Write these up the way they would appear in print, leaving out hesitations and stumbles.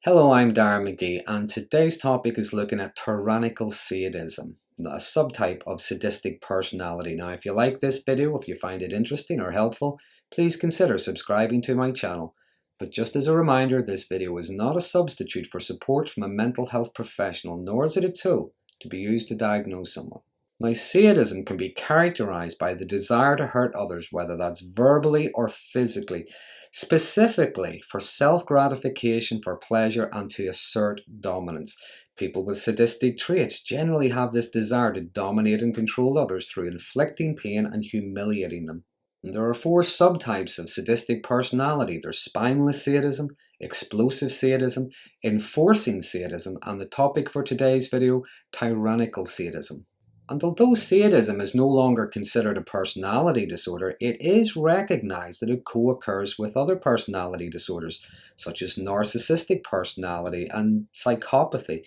Hello, I'm Darren Magee, and today's topic is looking at tyrannical sadism, a subtype of sadistic personality. Now, if you like this video, if you find it interesting or helpful, please consider subscribing to my channel. But just as a reminder, this video is not a substitute for support from a mental health professional, nor is it a tool to be used to diagnose someone. Now, sadism can be characterized by the desire to hurt others, whether that's verbally or physically, specifically for self-gratification, for pleasure, and to assert dominance. People with sadistic traits generally have this desire to dominate and control others through inflicting pain and humiliating them. And there are four subtypes of sadistic personality. There's spineless sadism, explosive sadism, enforcing sadism, and the topic for today's video, tyrannical sadism. And although sadism is no longer considered a personality disorder, it is recognized that it co-occurs with other personality disorders, such as narcissistic personality and psychopathy.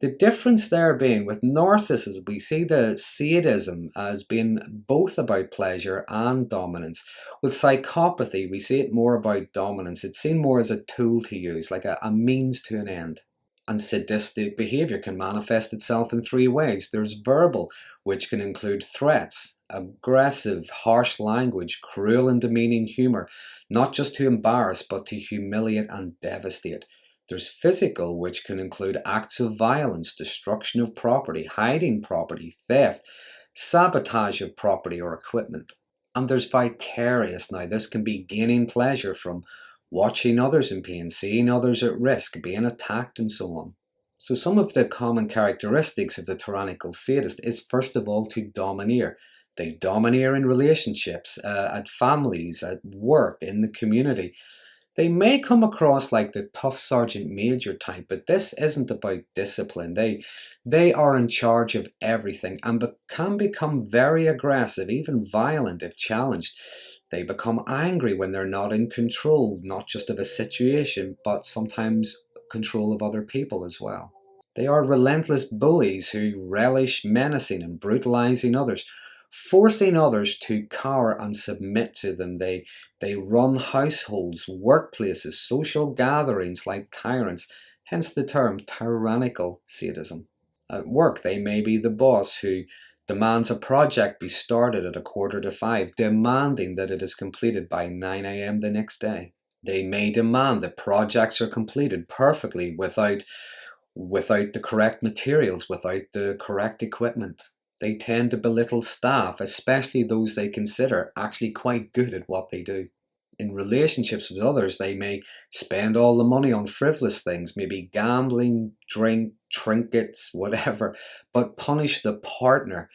The difference there being with narcissism, we see the sadism as being both about pleasure and dominance. With psychopathy, we see it more about dominance. It's seen more as a tool to use, like a means to an end. And sadistic behaviour can manifest itself in three ways. There's verbal, which can include threats, aggressive, harsh language, cruel and demeaning humour, not just to embarrass but to humiliate and devastate. There's physical, which can include acts of violence, destruction of property, hiding property, theft, sabotage of property or equipment. And there's vicarious. Now, this can be gaining pleasure from watching others in pain, seeing others at risk, being attacked, and so on. So some of the common characteristics of the tyrannical sadist is first of all to domineer. They domineer in relationships, at families, at work, in the community. They may come across like the tough Sergeant Major type, but this isn't about discipline. They are in charge of everything and can become very aggressive, even violent if challenged. They become angry when they're not in control, not just of a situation, but sometimes control of other people as well. They are relentless bullies who relish menacing and brutalizing others, forcing others to cower and submit to them. They run households, workplaces, social gatherings like tyrants, hence the term tyrannical sadism. At work, they may be the boss who demands a project be started at 4:45, demanding that it is completed by 9 a.m. the next day. They may demand that projects are completed perfectly without the correct materials, without the correct equipment. They tend to belittle staff, especially those they consider actually quite good at what they do. In relationships with others, they may spend all the money on frivolous things, maybe gambling, drink, trinkets, whatever, but punish the partner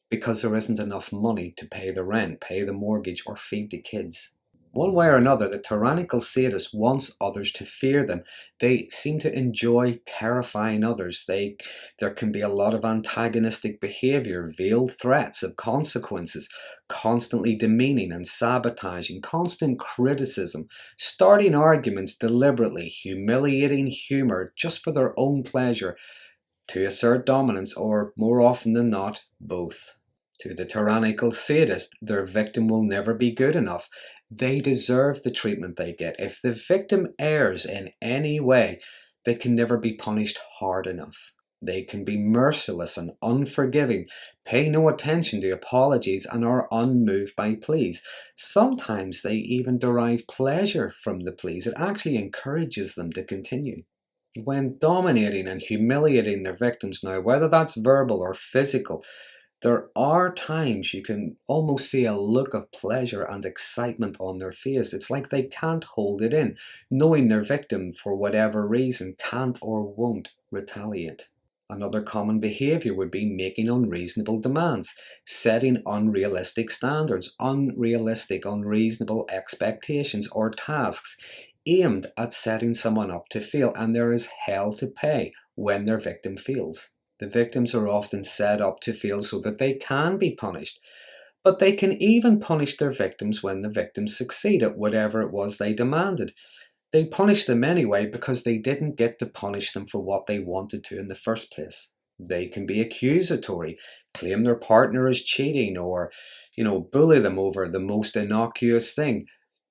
because there isn't enough money to pay the rent, pay the mortgage, or feed the kids. One way or another, the tyrannical sadist wants others to fear them. They seem to enjoy terrifying others. There can be a lot of antagonistic behaviour, veiled threats of consequences, constantly demeaning and sabotaging, constant criticism, starting arguments deliberately, humiliating humour just for their own pleasure, to assert dominance, or more often than not, both. To the tyrannical sadist, their victim will never be good enough. They deserve the treatment they get. If the victim errs in any way, they can never be punished hard enough. They can be merciless and unforgiving, pay no attention to apologies, and are unmoved by pleas. Sometimes they even derive pleasure from the pleas. It actually encourages them to continue. When dominating and humiliating their victims now, whether that's verbal or physical, there are times you can almost see a look of pleasure and excitement on their face. It's like they can't hold it in, knowing their victim, for whatever reason, can't or won't retaliate. Another common behaviour would be making unreasonable demands, setting unrealistic standards, unreasonable expectations or tasks aimed at setting someone up to fail, and there is hell to pay when their victim fails. The victims are often set up to fail so that they can be punished, but they can even punish their victims when the victims succeed at whatever it was they demanded. They punish them anyway because they didn't get to punish them for what they wanted to in the first place. They can be accusatory, claim their partner is cheating, or, bully them over the most innocuous thing,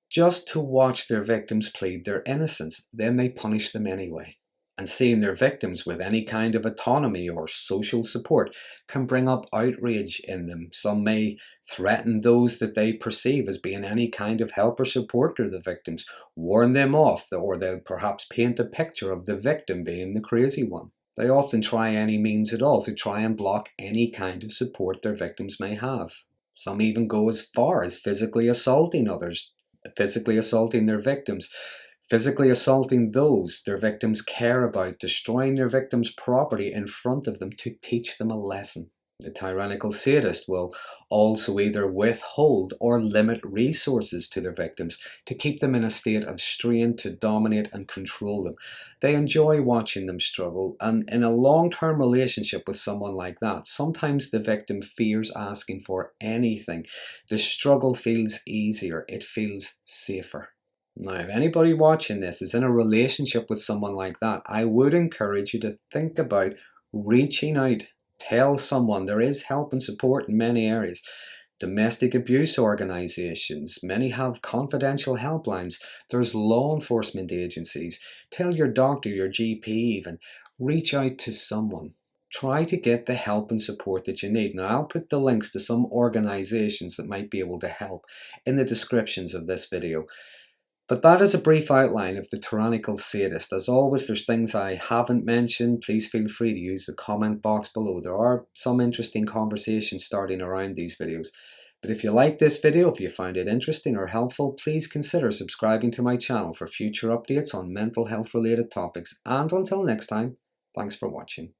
just to watch their victims plead their innocence. Then they punish them anyway. And seeing their victims with any kind of autonomy or social support can bring up outrage in them. Some may threaten those that they perceive as being any kind of help or support to the victims, warn them off, or they'll perhaps paint a picture of the victim being the crazy one. They often try any means at all to try and block any kind of support their victims may have. Some even go as far as physically assaulting others, physically assaulting their victims, physically assaulting those their victims care about, destroying their victims' property in front of them to teach them a lesson. The tyrannical sadist will also either withhold or limit resources to their victims to keep them in a state of strain to dominate and control them. They enjoy watching them struggle, and in a long-term relationship with someone like that, sometimes the victim fears asking for anything. The struggle feels easier, it feels safer. Now, if anybody watching this is in a relationship with someone like that, I would encourage you to think about reaching out. Tell someone there is help and support in many areas. Domestic abuse organisations, many have confidential helplines. There's law enforcement agencies. Tell your doctor, your GP even. Reach out to someone. Try to get the help and support that you need. Now, I'll put the links to some organisations that might be able to help in the descriptions of this video. But that is a brief outline of the tyrannical sadist. As always, there's things I haven't mentioned. Please feel free to use the comment box below. There are some interesting conversations starting around these videos. But if you like this video, if you find it interesting or helpful, please consider subscribing to my channel for future updates on mental health related topics. And until next time, thanks for watching.